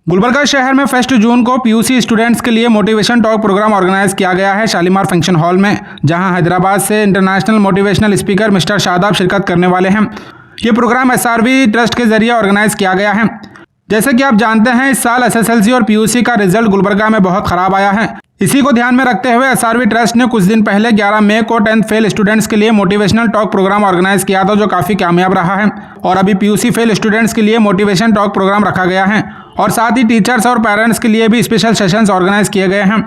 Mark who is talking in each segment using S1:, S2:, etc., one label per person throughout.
S1: गुलबर्गा शहर में first June को पीयूसी स्टूडेंट्स के लिए मोटिवेशन टॉक प्रोग्राम ऑर्गेनाइज किया गया है शालीमार फंक्शन हॉल में, जहां हैदराबाद से international motivational speaker mister Shadab शिरकत करने वाले हैं। ये प्रोग्राम एसआरवी ट्रस्ट के जरिए ऑर्गेनाइज किया गया है। जैसे कि आप जानते हैं, इस साल एसएसएलसी और पीयूसी का रिजल्ट गुलबर्गा में बहुत खराब आया है। इसी को ध्यान में रखते हुए एसआरवी ट्रस्ट ने कुछ दिन पहले 11 मई को 10th फेल स्टूडेंट्स के लिए मोटिवेशनल टॉक प्रोग्राम ऑर्गेनाइज किया था, जो काफ़ी कामयाब रहा है। और अभी पीयूसी फेल स्टूडेंट्स के लिए मोटिवेशन टॉक प्रोग्राम रखा गया है और साथ ही टीचर्स और पेरेंट्स के लिए भी स्पेशल सेशंस ऑर्गेनाइज किए गए हैं।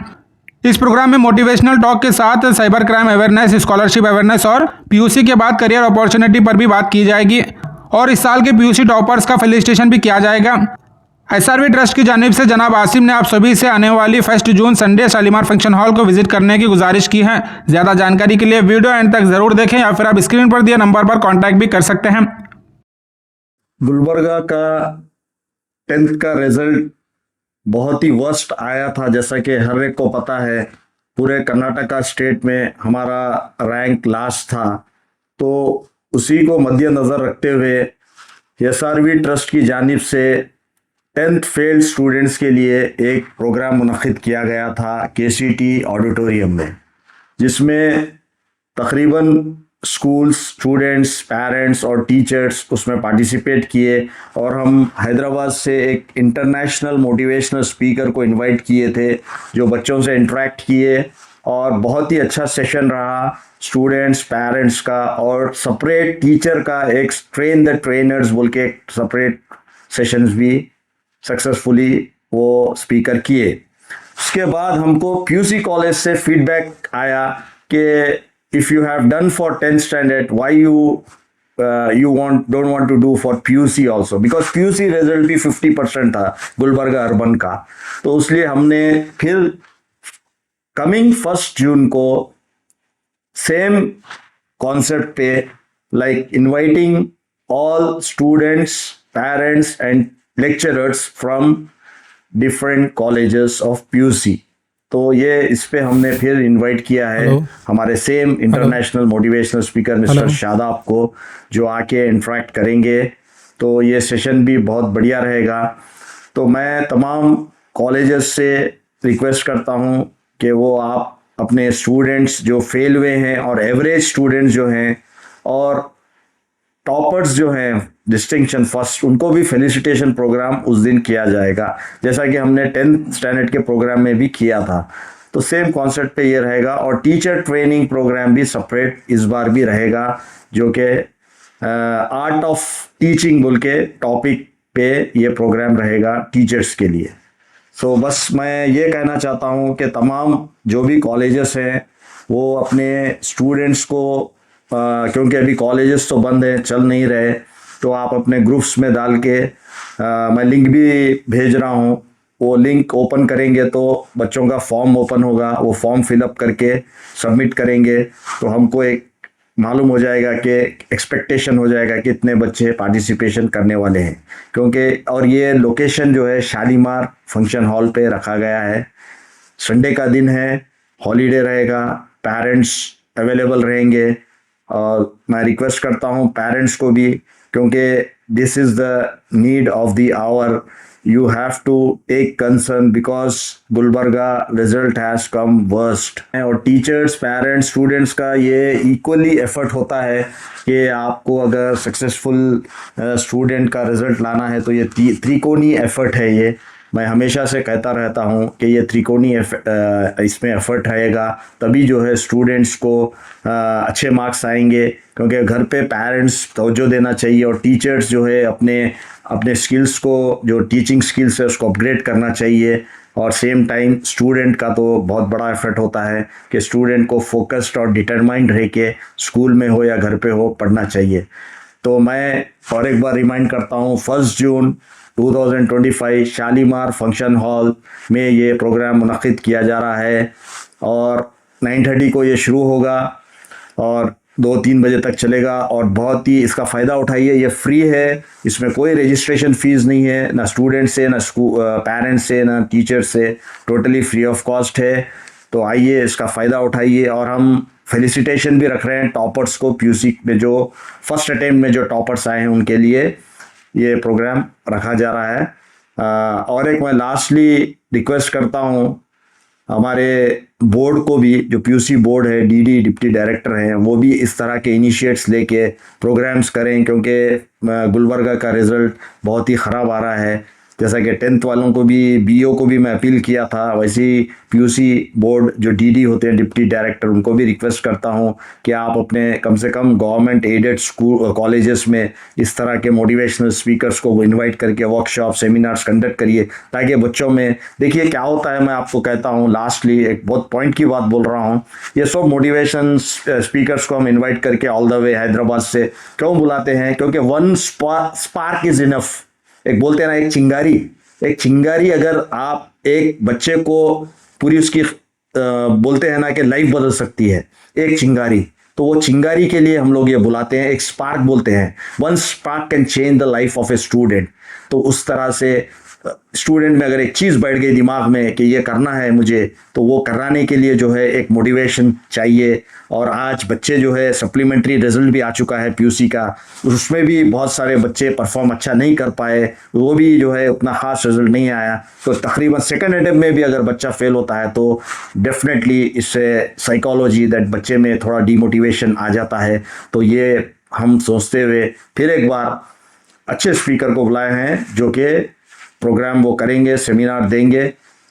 S1: इस प्रोग्राम में मोटिवेशनल टॉक के साथ cyber crime awareness, scholarship awareness और पीयूसी के बाद करियर अपॉर्चुनिटी पर भी बात की जाएगी। और इस साल के पीयूसी टॉपर्स का फेलिसिटेशन भी किया जाएगा। एसआरवी ट्रस्ट की जानिब से जनाब आसिम ने आप सभी से आने वाली 1 जून संडे शालीमार फंक्शन हॉल को विजिट करने की गुजारिश की है। ज़्यादा जानकारी के लिए वीडियो एंड तक ज़रूर देखें या फिर आप स्क्रीन पर दिए नंबर पर कॉन्टैक्ट भी कर सकते हैं।
S2: गुलबर्गा का 10th का रिजल्ट बहुत ही वर्स्ट आया था। जैसा कि हर एक को पता है, पूरे कर्नाटका स्टेट में हमारा रैंक लास्ट था। तो उसी को मद्देनज़र रखते हुए एसआरवी ट्रस्ट की जानिब से 10th फेल्ड स्टूडेंट्स के लिए एक प्रोग्राम मुनक़िद किया गया था केसीटी ऑडिटोरियम में, जिसमें तकरीबन स्कूल्स, स्टूडेंट्स, पेरेंट्स और टीचर्स उसमें पार्टिसिपेट किए। और हम हैदराबाद से एक इंटरनेशनल मोटिवेशनल स्पीकर को इनवाइट किए थे, जो बच्चों से इंटरेक्ट किए और बहुत ही अच्छा सेशन रहा स्टूडेंट्स, पेरेंट्स का। और सेपरेट टीचर का एक ट्रेन द ट्रेनर्स बोल के एक सेपरेट सेशंस भी सक्सेसफुली वो स्पीकर किए। उसके बाद हमको पीयूसी कॉलेज से फीडबैक आया कि if you have done for 10th standard, why you don't want to do for PUC also, because PUC result भी 50% था गुलबर्गा अर्बन का। तो इसलिए हमने फिर कमिंग 1 जून को सेम कॉन्सेप्ट पे, like inviting all students, parents and lecturers from different colleges of PUC। तो ये इस पे हमने फिर इनवाइट किया है हमारे same international motivational speaker mister Shadab को, जो आके इंटरेक्ट करेंगे। तो ये सेशन भी बहुत बढ़िया रहेगा। तो मैं तमाम कॉलेजेस से रिक्वेस्ट करता हूँ कि वो आप अपने स्टूडेंट्स जो फेल हुए हैं और एवरेज स्टूडेंट्स जो हैं और टॉपर्स जो हैं डिस्टिंक्शन फर्स्ट, उनको भी फेलिसिटेशन प्रोग्राम उस दिन किया जाएगा, जैसा कि हमने 10th स्टैंडर्ड के प्रोग्राम में भी किया था। तो सेम कॉन्सेप्ट पे ये रहेगा। और टीचर ट्रेनिंग प्रोग्राम भी सेपरेट इस बार भी रहेगा, जो कि आर्ट ऑफ टीचिंग बोल के टॉपिक पे ये प्रोग्राम रहेगा टीचर्स के लिए। सो बस मैं ये कहना चाहता हूँ कि तमाम जो भी कॉलेजेस हैं वो अपने स्टूडेंट्स को क्योंकि अभी कॉलेजेस तो बंद हैं, चल नहीं रहे, तो आप अपने ग्रुप्स में डाल के मैं लिंक भी भेज रहा हूँ। वो लिंक ओपन करेंगे तो बच्चों का फॉर्म ओपन होगा, वो फॉर्म फिलअप करके सबमिट करेंगे तो हमको एक मालूम हो जाएगा कि एक्सपेक्टेशन हो जाएगा कि कितने बच्चे पार्टिसिपेशन करने वाले हैं। क्योंकि और ये लोकेशन जो है शालीमार फंक्शन हॉल पे रखा गया है। संडे का दिन है, हॉलीडे रहेगा, पेरेंट्स अवेलेबल रहेंगे। और मैं रिक्वेस्ट करता हूँ पेरेंट्स को भी, क्योंकि this is the need of the hour. You have to take concern because Gulbarga result has come worst. और टीचर्स, पेरेंट्स, स्टूडेंट्स का ये इक्वली एफर्ट होता है कि आपको अगर सक्सेसफुल स्टूडेंट का रिज़ल्ट लाना है तो ये त्रिकोणीय एफर्ट है। ये मैं हमेशा से कहता रहता हूँ कि ये त्रिकोणीय इसमें एफर्ट रहेगा, तभी जो है स्टूडेंट्स को अच्छे मार्क्स आएंगे। क्योंकि घर पे पेरेंट्स तवज्जो देना चाहिए और टीचर्स जो है अपने स्किल्स को, जो टीचिंग स्किल्स है उसको अपग्रेड करना चाहिए। और सेम टाइम स्टूडेंट का तो बहुत बड़ा एफर्ट होता है कि स्टूडेंट को फोकस्ड और डिटरमाइंड रह के स्कूल में हो या घर पे हो पढ़ना चाहिए। तो मैं और एक बार रिमाइंड करता हूँ, 1 जून 2025 शालीमार फंक्शन हॉल में ये प्रोग्राम मुनक़िद किया जा रहा है और 9:30 को ये शुरू होगा और 2-3 बजे तक चलेगा। और बहुत ही इसका फ़ायदा उठाइए, ये फ्री है, इसमें कोई रजिस्ट्रेशन फ़ीस नहीं है, ना स्टूडेंट से, ना पेरेंट्स से, ना टीचर से, टोटली फ्री ऑफ कॉस्ट है। तो आइए इसका फ़ायदा उठाइए। और हम फेलिसिटेशन भी रख रहे हैं टॉपर्स को, पीयूसी में जो फर्स्ट अटेम्प्ट में जो टॉपर्स आए हैं उनके लिए ये प्रोग्राम रखा जा रहा है। और एक मैं लास्टली रिक्वेस्ट करता हूँ हमारे बोर्ड को भी, जो पीयूसी बोर्ड है, डीडी डिप्टी डायरेक्टर हैं, वो भी इस तरह के इनिशिएट्स लेके प्रोग्राम्स करें, क्योंकि गुलबर्गा का रिज़ल्ट बहुत ही ख़राब आ रहा है। जैसा कि 10th वालों को भी, बीओ को भी मैं अपील किया था, वैसे ही पीयूसी बोर्ड जो डीडी होते हैं, डिप्टी डायरेक्टर, उनको भी रिक्वेस्ट करता हूं कि आप अपने कम से कम गवर्नमेंट एडेड स्कूल कॉलेजेस में इस तरह के मोटिवेशनल स्पीकर्स को इनवाइट करके वर्कशॉप सेमिनार्स कंडक्ट करिए, ताकि बच्चों में, देखिए क्या होता है, मैं आपको कहता हूँ लास्टली एक बहुत पॉइंट की बात बोल रहा हूँ, ये सब मोटिवेशन स्पीकर्स को हम इन्वाइट करके ऑल द वे हैदराबाद से क्यों बुलाते हैं? क्योंकि वन स्पार्क इज इनफ। एक बोलते हैं ना, एक चिंगारी अगर आप एक बच्चे को पूरी उसकी बोलते हैं ना कि लाइफ बदल सकती है, एक चिंगारी, तो वो चिंगारी के लिए हम लोग ये बुलाते हैं, एक स्पार्क बोलते हैं। One spark can change the life of a student. तो उस तरह से स्टूडेंट में अगर एक चीज़ बैठ गई दिमाग में कि ये करना है मुझे, तो वो कराने के लिए जो है एक मोटिवेशन चाहिए। और आज बच्चे जो है, सप्लीमेंट्री रिजल्ट भी आ चुका है पीयूसी का, उसमें भी बहुत सारे बच्चे परफॉर्म अच्छा नहीं कर पाए, वो भी जो है उतना खास रिजल्ट नहीं आया। तो तकरीबन सेकंड अटेम्प्ट में भी अगर बच्चा फेल होता है तो डेफिनेटली इससे साइकोलॉजी दैट बच्चे में थोड़ा डीमोटिवेशन आ जाता है। तो ये हम सोचते हुए फिर एक बार अच्छे स्पीकर को बुलाए हैं, जो कि प्रोग्राम वो करेंगे, सेमिनार देंगे,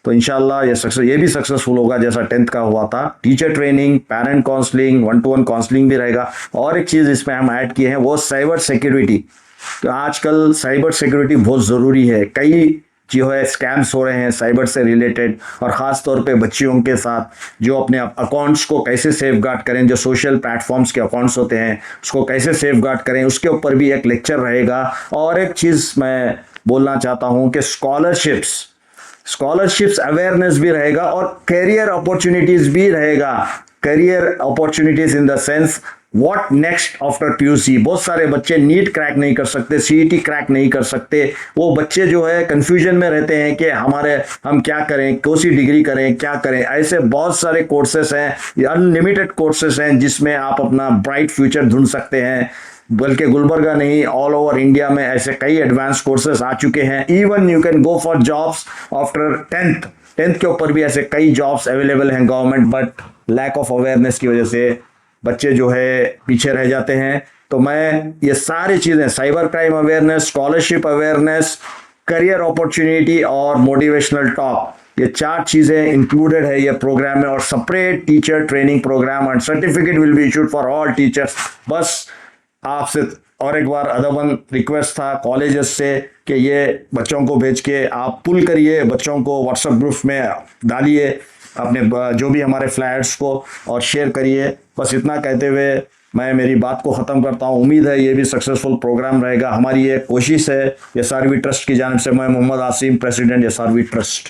S2: तो इंशाल्लाह ये भी सक्सेसफुल होगा जैसा 10th का हुआ था। Teacher training, parent counselling, 1-to-1 counselling भी रहेगा। और एक चीज़ इसमें हम ऐड किए हैं, वो साइबर सिक्योरिटी। तो आजकल साइबर सिक्योरिटी बहुत ज़रूरी है। कई जो है स्कैम्स हो रहे हैं साइबर से रिलेटेड, और ख़ास तौर पे बच्चियों के साथ, जो अपने अकाउंट्स को कैसे सेफगार्ड करें, जो सोशल प्लेटफॉर्म्स के अकाउंट्स होते हैं उसको कैसे सेफगार्ड करें, उसके ऊपर भी एक लेक्चर रहेगा। और एक चीज़ मैं बोलना चाहता हूं कि स्कॉलरशिप्स अवेयरनेस भी रहेगा, और करियर अपॉर्चुनिटीज भी रहेगा। Career opportunities in the sense what next after PUC. बहुत सारे बच्चे नीट क्रैक नहीं कर सकते, सीईटी क्रैक नहीं कर सकते, वो बच्चे जो है कंफ्यूजन में रहते हैं कि हम क्या करें, कौन सी डिग्री करें, क्या करें। ऐसे बहुत सारे कोर्सेस हैं, अनलिमिटेड कोर्सेस हैं, जिसमें आप अपना ब्राइट फ्यूचर ढूंढ सकते हैं। बल्कि गुलबर्गा नहीं, ऑल ओवर इंडिया में ऐसे कई एडवांस कोर्सेज आ चुके हैं। Even you can go for jobs after 10th के ऊपर भी ऐसे कई जॉब्स अवेलेबल हैं government, but lack of awareness की वजह से बच्चे जो है पीछे रह जाते हैं। तो मैं ये सारी चीज़ें, cyber crime awareness, scholarship awareness, career opportunity और मोटिवेशनल टॉक, ये 4 चीज़ें इंक्लूडेड है ये प्रोग्राम में। और separate teacher training program and certificate will be issued for all teachers. बस आपसे और एक बार अदबन रिक्वेस्ट था कॉलेजेस से कि ये बच्चों को भेज के आप पुल करिए, बच्चों को व्हाट्सएप ग्रुप में डालिए, अपने जो भी हमारे फ्लैट्स को, और शेयर करिए। बस इतना कहते हुए मैं मेरी बात को ख़त्म करता हूँ। उम्मीद है ये भी सक्सेसफुल प्रोग्राम रहेगा। हमारी ये कोशिश है एसआरवी ट्रस्ट की जानिब से। मैं Mohammad Asim, president SRV trust.